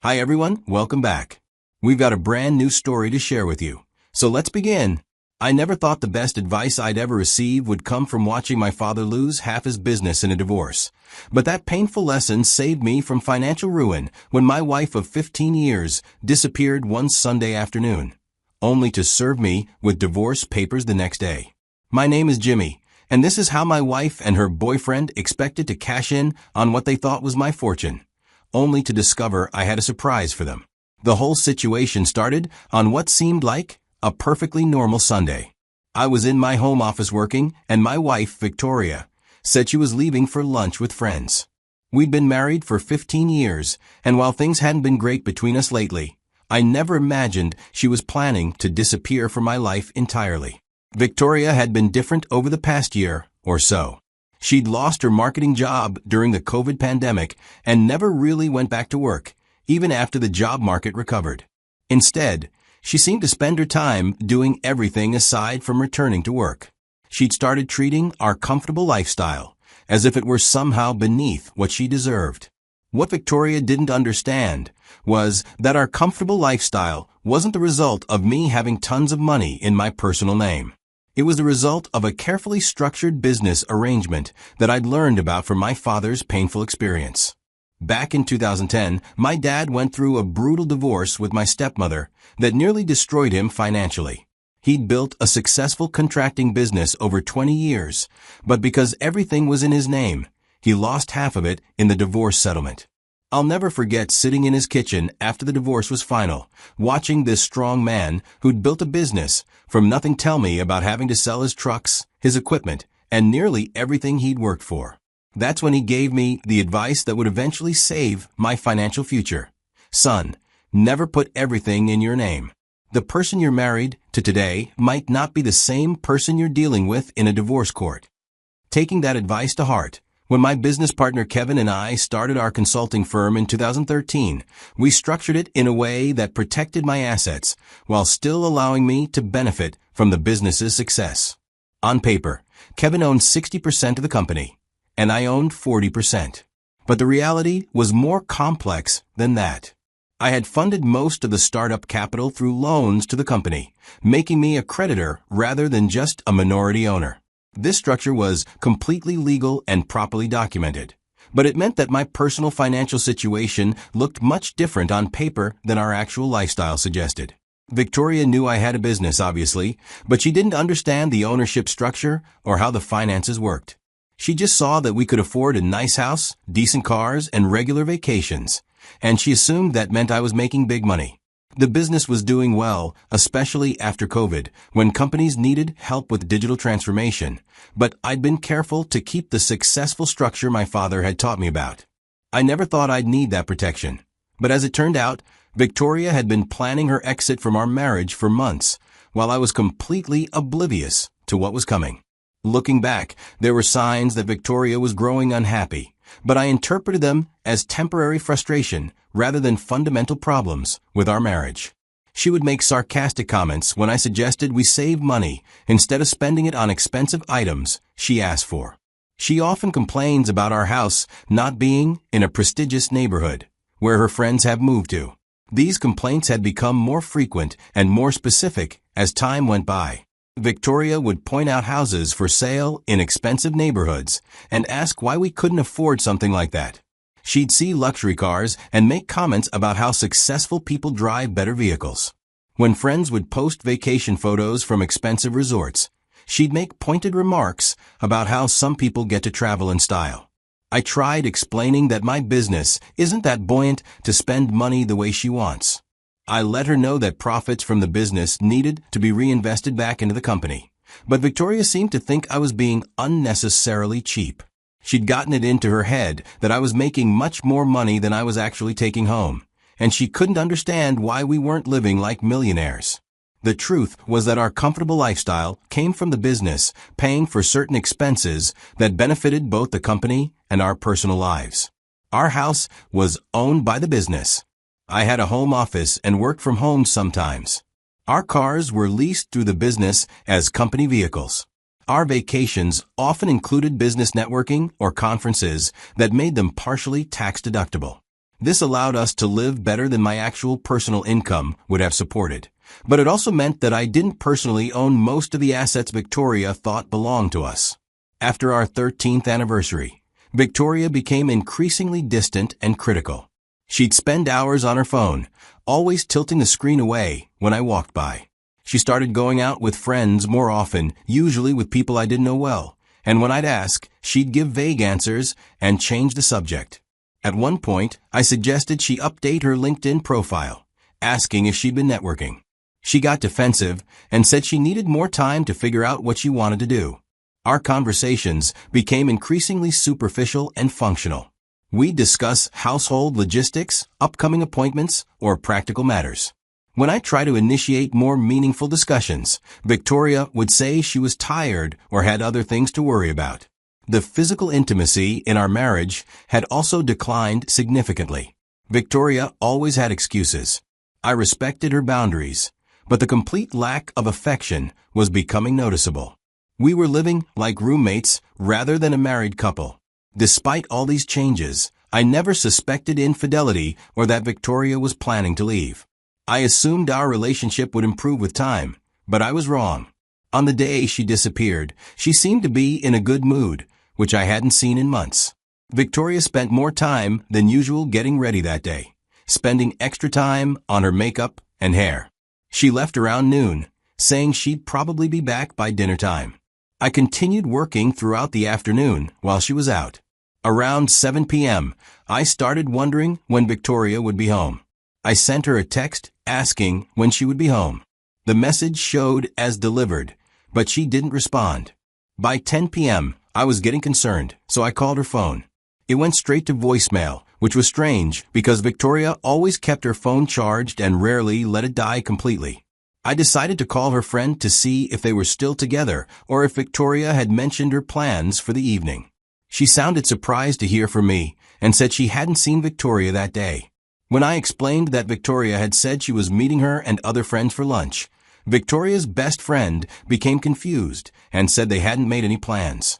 Hi everyone, welcome back. We've got a brand new story to share with you. So let's begin. I never thought the best advice I'd ever receive would come from watching my father lose half his business in a divorce. But that painful lesson saved me from financial ruin when my wife of 15 years disappeared one Sunday afternoon, only to serve me with divorce papers the next day. My name is Jimmy, and this is how my wife and her boyfriend expected to cash in on what they thought was my fortune, only to discover I had a surprise for them. The whole situation started on what seemed like a perfectly normal Sunday. I was in my home office working, and my wife, Victoria, said she was leaving for lunch with friends. We'd been married for 15 years, and while things hadn't been great between us lately, I never imagined she was planning to disappear from my life entirely. Victoria had been different over the past year or so. She'd lost her marketing job during the COVID pandemic and never really went back to work, even after the job market recovered. Instead, she seemed to spend her time doing everything aside from returning to work. She'd started treating our comfortable lifestyle as if it were somehow beneath what she deserved. What Victoria didn't understand was that our comfortable lifestyle wasn't the result of me having tons of money in my personal name. It was the result of a carefully structured business arrangement that I'd learned about from my father's painful experience. Back in 2010, my dad went through a brutal divorce with my stepmother that nearly destroyed him financially. He'd built a successful contracting business over 20 years, but because everything was in his name, he lost half of it in the divorce settlement. I'll never forget sitting in his kitchen after the divorce was final, watching this strong man who'd built a business from nothing tell me about having to sell his trucks, his equipment, and nearly everything he'd worked for. That's when he gave me the advice that would eventually save my financial future. Son, never put everything in your name. The person you're married to today might not be the same person you're dealing with in a divorce court. Taking that advice to heart, when my business partner Kevin and I started our consulting firm in 2013, we structured it in a way that protected my assets while still allowing me to benefit from the business's success. On paper, Kevin owned 60% of the company, and I owned 40%. But the reality was more complex than that. I had funded most of the startup capital through loans to the company, making me a creditor rather than just a minority owner. This structure was completely legal and properly documented, but it meant that my personal financial situation looked much different on paper than our actual lifestyle suggested. Victoria knew I had a business, obviously, but she didn't understand the ownership structure or how the finances worked. She just saw that we could afford a nice house, decent cars, and regular vacations, and she assumed that meant I was making big money. The business was doing well, especially after COVID, when companies needed help with digital transformation, but I'd been careful to keep the successful structure my father had taught me about. I never thought I'd need that protection, but as it turned out, Victoria had been planning her exit from our marriage for months, while I was completely oblivious to what was coming. Looking back, there were signs that Victoria was growing unhappy, but I interpreted them as temporary frustration rather than fundamental problems with our marriage. She would make sarcastic comments when I suggested we save money instead of spending it on expensive items she asked for. She often complains about our house not being in a prestigious neighborhood where her friends have moved to. These complaints had become more frequent and more specific as time went by. Victoria would point out houses for sale in expensive neighborhoods and ask why we couldn't afford something like that. She'd see luxury cars and make comments about how successful people drive better vehicles. When friends would post vacation photos from expensive resorts, she'd make pointed remarks about how some people get to travel in style. I tried explaining that my business isn't that buoyant to spend money the way she wants. I let her know that profits from the business needed to be reinvested back into the company, but Victoria seemed to think I was being unnecessarily cheap. She'd gotten it into her head that I was making much more money than I was actually taking home, and she couldn't understand why we weren't living like millionaires. The truth was that our comfortable lifestyle came from the business paying for certain expenses that benefited both the company and our personal lives. Our house was owned by the business. I had a home office and worked from home sometimes. Our cars were leased through the business as company vehicles. Our vacations often included business networking or conferences that made them partially tax-deductible. This allowed us to live better than my actual personal income would have supported. But it also meant that I didn't personally own most of the assets Victoria thought belonged to us. After our 13th anniversary, Victoria became increasingly distant and critical. She'd spend hours on her phone, always tilting the screen away when I walked by. She started going out with friends more often, usually with people I didn't know well, and when I'd ask, she'd give vague answers and change the subject. At one point, I suggested she update her LinkedIn profile, asking if she'd been networking. She got defensive and said she needed more time to figure out what she wanted to do. Our conversations became increasingly superficial and functional. We'd discuss household logistics, upcoming appointments, or practical matters. When I tried to initiate more meaningful discussions, Victoria would say she was tired or had other things to worry about. The physical intimacy in our marriage had also declined significantly. Victoria always had excuses. I respected her boundaries, but the complete lack of affection was becoming noticeable. We were living like roommates rather than a married couple. Despite all these changes, I never suspected infidelity or that Victoria was planning to leave. I assumed our relationship would improve with time, but I was wrong. On the day she disappeared, she seemed to be in a good mood, which I hadn't seen in months. Victoria spent more time than usual getting ready that day, spending extra time on her makeup and hair. She left around noon, saying she'd probably be back by dinner time. I continued working throughout the afternoon while she was out. Around 7 p.m., I started wondering when Victoria would be home. I sent her a text asking when she would be home. The message showed as delivered, but she didn't respond. By 10 p.m., I was getting concerned, so I called her phone. It went straight to voicemail, which was strange because Victoria always kept her phone charged and rarely let it die completely. I decided to call her friend to see if they were still together or if Victoria had mentioned her plans for the evening. She sounded surprised to hear from me and said she hadn't seen Victoria that day. When I explained that Victoria had said she was meeting her and other friends for lunch, Victoria's best friend became confused and said they hadn't made any plans.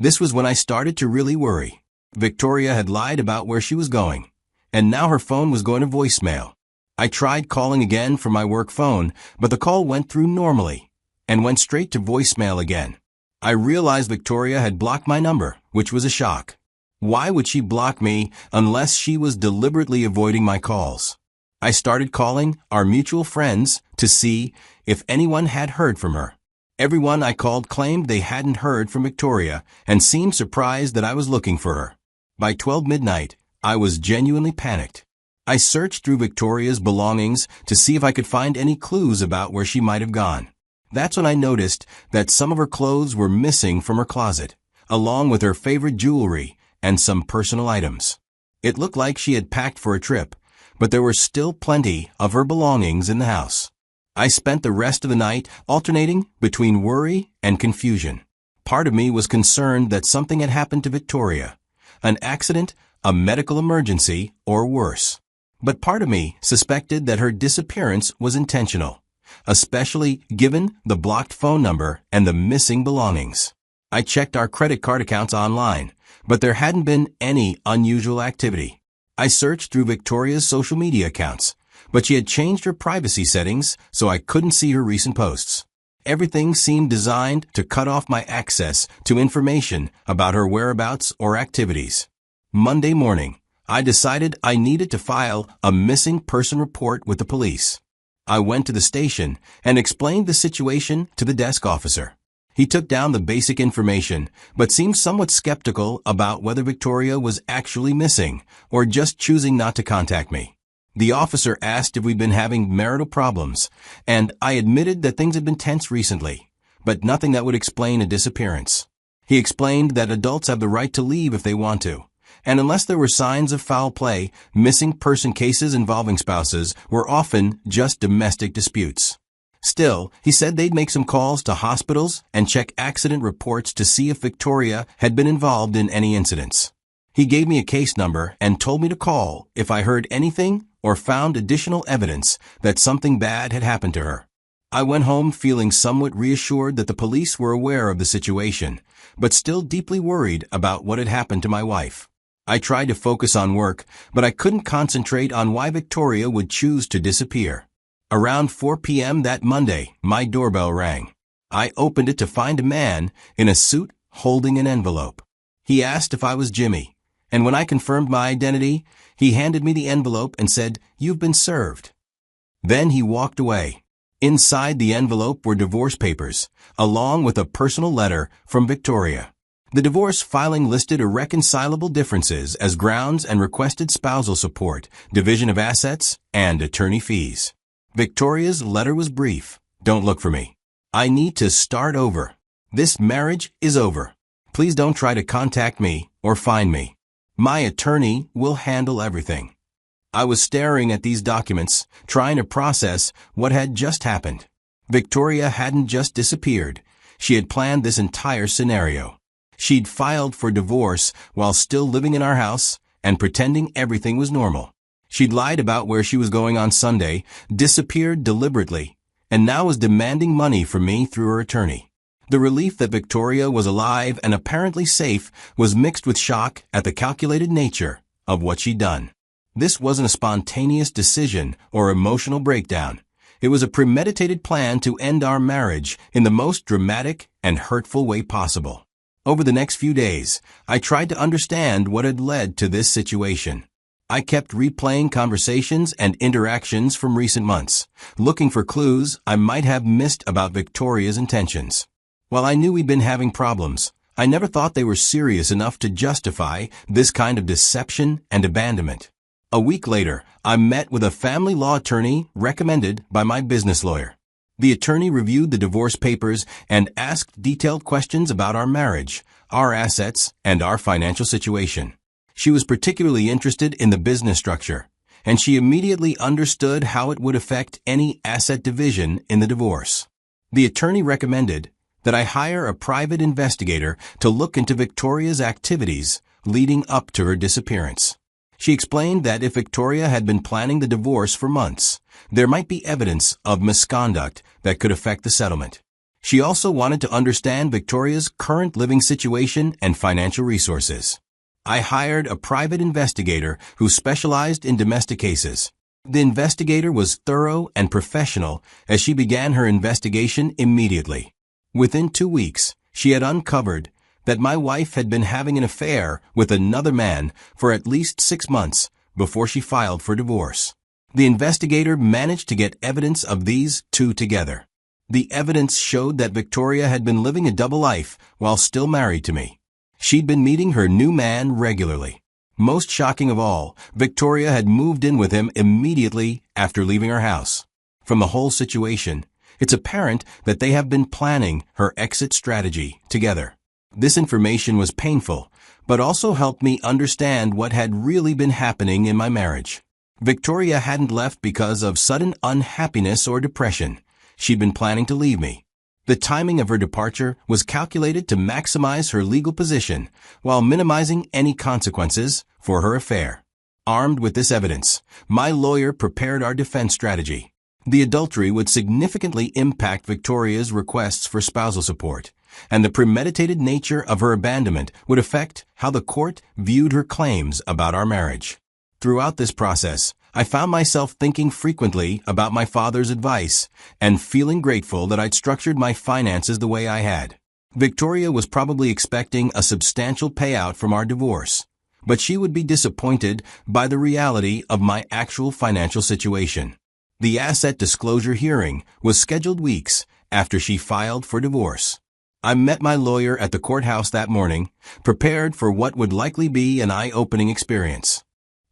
This was when I started to really worry. Victoria had lied about where she was going, and now her phone was going to voicemail. I tried calling again from my work phone, but the call went through normally and went straight to voicemail again. I realized Victoria had blocked my number, which was a shock. Why would she block me unless she was deliberately avoiding my calls? I started calling our mutual friends to see if anyone had heard from her. Everyone I called claimed they hadn't heard from Victoria and seemed surprised that I was looking for her. By 12 midnight, I was genuinely panicked. I searched through Victoria's belongings to see if I could find any clues about where she might have gone. That's when I noticed that some of her clothes were missing from her closet, along with her favorite jewelry and some personal items. It looked like she had packed for a trip, but there were still plenty of her belongings in the house. I spent the rest of the night alternating between worry and confusion. Part of me was concerned that something had happened to Victoria, an accident, a medical emergency, or worse. But part of me suspected that her disappearance was intentional, especially given the blocked phone number and the missing belongings. I checked our credit card accounts online, but there hadn't been any unusual activity. I searched through Victoria's social media accounts, but she had changed her privacy settings so I couldn't see her recent posts. Everything seemed designed to cut off my access to information about her whereabouts or activities. Monday morning, I decided I needed to file a missing person report with the police. I went to the station and explained the situation to the desk officer. He took down the basic information, but seemed somewhat skeptical about whether Victoria was actually missing or just choosing not to contact me. The officer asked if we'd been having marital problems, and I admitted that things had been tense recently, but nothing that would explain a disappearance. He explained that adults have the right to leave if they want to, and unless there were signs of foul play, missing person cases involving spouses were often just domestic disputes. Still, he said they'd make some calls to hospitals and check accident reports to see if Victoria had been involved in any incidents. He gave me a case number and told me to call if I heard anything or found additional evidence that something bad had happened to her. I went home feeling somewhat reassured that the police were aware of the situation, but still deeply worried about what had happened to my wife. I tried to focus on work, but I couldn't concentrate on why Victoria would choose to disappear. Around 4 p.m. that Monday, my doorbell rang. I opened it to find a man in a suit holding an envelope. He asked if I was Jimmy, and when I confirmed my identity, he handed me the envelope and said, "You've been served." Then he walked away. Inside the envelope were divorce papers, along with a personal letter from Victoria. The divorce filing listed irreconcilable differences as grounds and requested spousal support, division of assets, and attorney fees. Victoria's letter was brief. "Don't look for me. I need to start over. This marriage is over. Please don't try to contact me or find me. My attorney will handle everything." I was staring at these documents, trying to process what had just happened. Victoria hadn't just disappeared. She had planned this entire scenario. She'd filed for divorce while still living in our house and pretending everything was normal. She'd lied about where she was going on Sunday, disappeared deliberately, and now was demanding money from me through her attorney. The relief that Victoria was alive and apparently safe was mixed with shock at the calculated nature of what she'd done. This wasn't a spontaneous decision or emotional breakdown. It was a premeditated plan to end our marriage in the most dramatic and hurtful way possible. Over the next few days, I tried to understand what had led to this situation. I kept replaying conversations and interactions from recent months, looking for clues I might have missed about Victoria's intentions. While I knew we'd been having problems, I never thought they were serious enough to justify this kind of deception and abandonment. A week later, I met with a family law attorney recommended by my business lawyer. The attorney reviewed the divorce papers and asked detailed questions about our marriage, our assets, and our financial situation. She was particularly interested in the business structure, and she immediately understood how it would affect any asset division in the divorce. The attorney recommended that I hire a private investigator to look into Victoria's activities leading up to her disappearance. She explained that if Victoria had been planning the divorce for months, there might be evidence of misconduct that could affect the settlement. She also wanted to understand Victoria's current living situation and financial resources. I hired a private investigator who specialized in domestic cases. The investigator was thorough and professional as she began her investigation immediately. Within 2 weeks, she had uncovered that my wife had been having an affair with another man for at least 6 months before she filed for divorce. The investigator managed to get evidence of these two together. The evidence showed that Victoria had been living a double life while still married to me. She'd been meeting her new man regularly. Most shocking of all, Victoria had moved in with him immediately after leaving her house. From the whole situation, it's apparent that they have been planning her exit strategy together. This information was painful, but also helped me understand what had really been happening in my marriage. Victoria hadn't left because of sudden unhappiness or depression. She'd been planning to leave me. The timing of her departure was calculated to maximize her legal position while minimizing any consequences for her affair. Armed with this evidence, my lawyer prepared our defense strategy. The adultery would significantly impact Victoria's requests for spousal support, and the premeditated nature of her abandonment would affect how the court viewed her claims about our marriage. Throughout this process, I found myself thinking frequently about my father's advice and feeling grateful that I'd structured my finances the way I had. Victoria was probably expecting a substantial payout from our divorce, but she would be disappointed by the reality of my actual financial situation. The asset disclosure hearing was scheduled weeks after she filed for divorce. I met my lawyer at the courthouse that morning, prepared for what would likely be an eye-opening experience.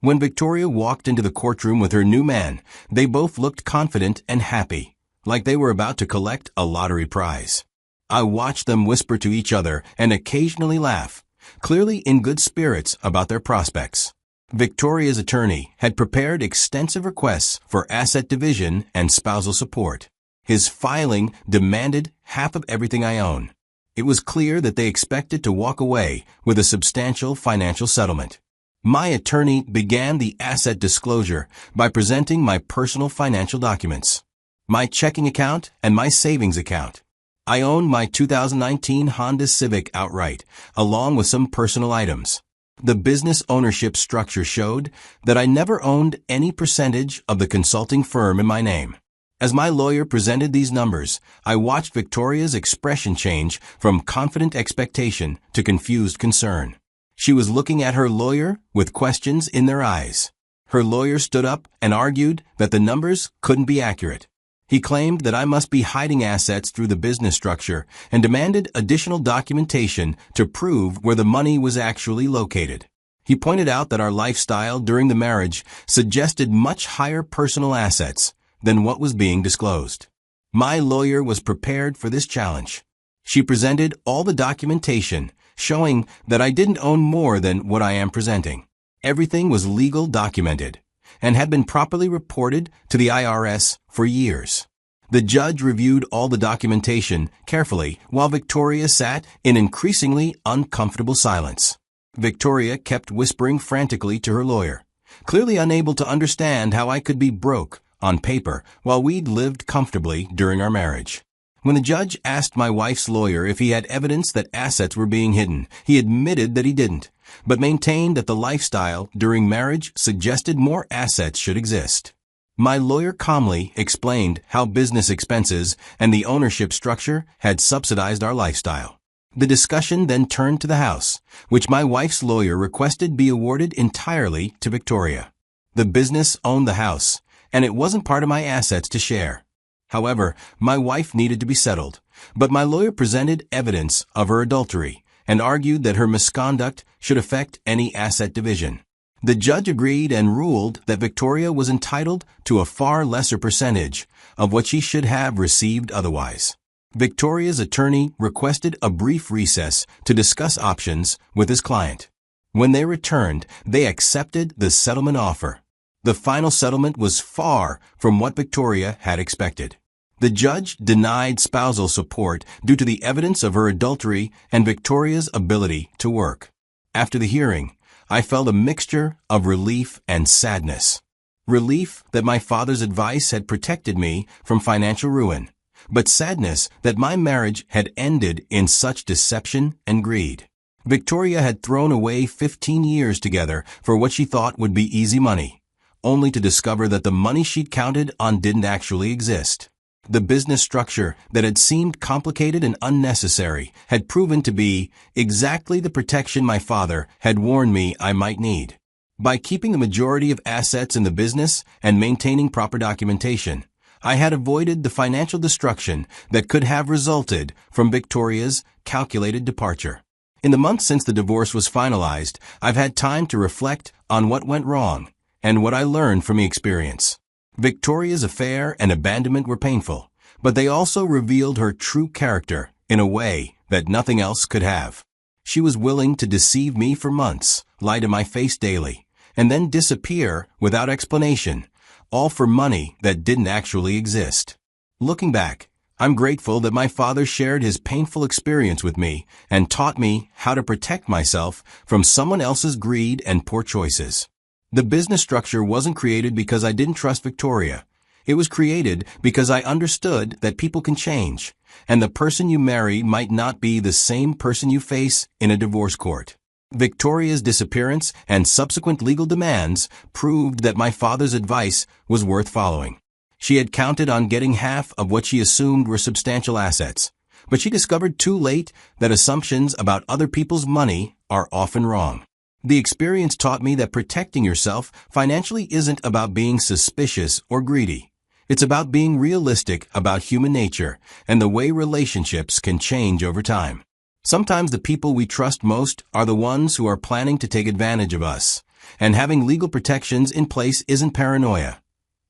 When Victoria walked into the courtroom with her new man, they both looked confident and happy, like they were about to collect a lottery prize. I watched them whisper to each other and occasionally laugh, clearly in good spirits about their prospects. Victoria's attorney had prepared extensive requests for asset division and spousal support. His filing demanded half of everything I own. It was clear that they expected to walk away with a substantial financial settlement. My attorney began the asset disclosure by presenting my personal financial documents, my checking account and my savings account. I own my 2019 Honda Civic outright, along with some personal items. The business ownership structure showed that I never owned any percentage of the consulting firm in my name. As my lawyer presented these numbers, I watched Victoria's expression change from confident expectation to confused concern. She was looking at her lawyer with questions in their eyes. Her lawyer stood up and argued that the numbers couldn't be accurate. He claimed that I must be hiding assets through the business structure and demanded additional documentation to prove where the money was actually located. He pointed out that our lifestyle during the marriage suggested much higher personal assets than what was being disclosed. My lawyer was prepared for this challenge. She presented all the documentation showing that I didn't own more than what I am presenting. Everything was legal documented and had been properly reported to the IRS for years. The judge reviewed all the documentation carefully while Victoria sat in increasingly uncomfortable silence. Victoria kept whispering frantically to her lawyer, clearly unable to understand how I could be broke on paper while we'd lived comfortably during our marriage. When the judge asked my wife's lawyer if he had evidence that assets were being hidden, he admitted that he didn't, but maintained that the lifestyle during marriage suggested more assets should exist. My lawyer calmly explained how business expenses and the ownership structure had subsidized our lifestyle. The discussion then turned to the house, which my wife's lawyer requested be awarded entirely to Victoria. The business owned the house, and it wasn't part of my assets to share. However, my wife needed to be settled, but my lawyer presented evidence of her adultery and argued that her misconduct should affect any asset division. The judge agreed and ruled that Victoria was entitled to a far lesser percentage of what she should have received otherwise. Victoria's attorney requested a brief recess to discuss options with his client. When they returned, they accepted the settlement offer. The final settlement was far from what Victoria had expected. The judge denied spousal support due to the evidence of her adultery and Victoria's ability to work. After the hearing, I felt a mixture of relief and sadness. Relief that my father's advice had protected me from financial ruin, but sadness that my marriage had ended in such deception and greed. Victoria had thrown away 15 years together for what she thought would be easy money, only to discover that the money she'd counted on didn't actually exist. The business structure that had seemed complicated and unnecessary had proven to be exactly the protection my father had warned me I might need. By keeping the majority of assets in the business and maintaining proper documentation, I had avoided the financial destruction that could have resulted from Victoria's calculated departure. In the months since the divorce was finalized, I've had time to reflect on what went wrong and what I learned from the experience. Victoria's affair and abandonment were painful, but they also revealed her true character in a way that nothing else could have. She was willing to deceive me for months, lie to my face daily, and then disappear without explanation, all for money that didn't actually exist. Looking back, I'm grateful that my father shared his painful experience with me and taught me how to protect myself from someone else's greed and poor choices. The business structure wasn't created because I didn't trust Victoria. It was created because I understood that people can change, and the person you marry might not be the same person you face in a divorce court. Victoria's disappearance and subsequent legal demands proved that my father's advice was worth following. She had counted on getting half of what she assumed were substantial assets, but she discovered too late that assumptions about other people's money are often wrong. The experience taught me that protecting yourself financially isn't about being suspicious or greedy. It's about being realistic about human nature and the way relationships can change over time. Sometimes the people we trust most are the ones who are planning to take advantage of us, and having legal protections in place isn't paranoia.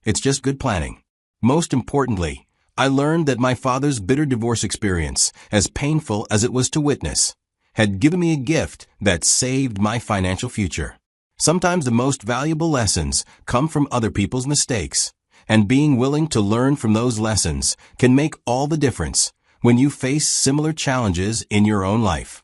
It's just good planning. Most importantly, I learned that my father's bitter divorce experience, as painful as it was to witness, had given me a gift that saved my financial future. Sometimes the most valuable lessons come from other people's mistakes, and being willing to learn from those lessons can make all the difference when you face similar challenges in your own life.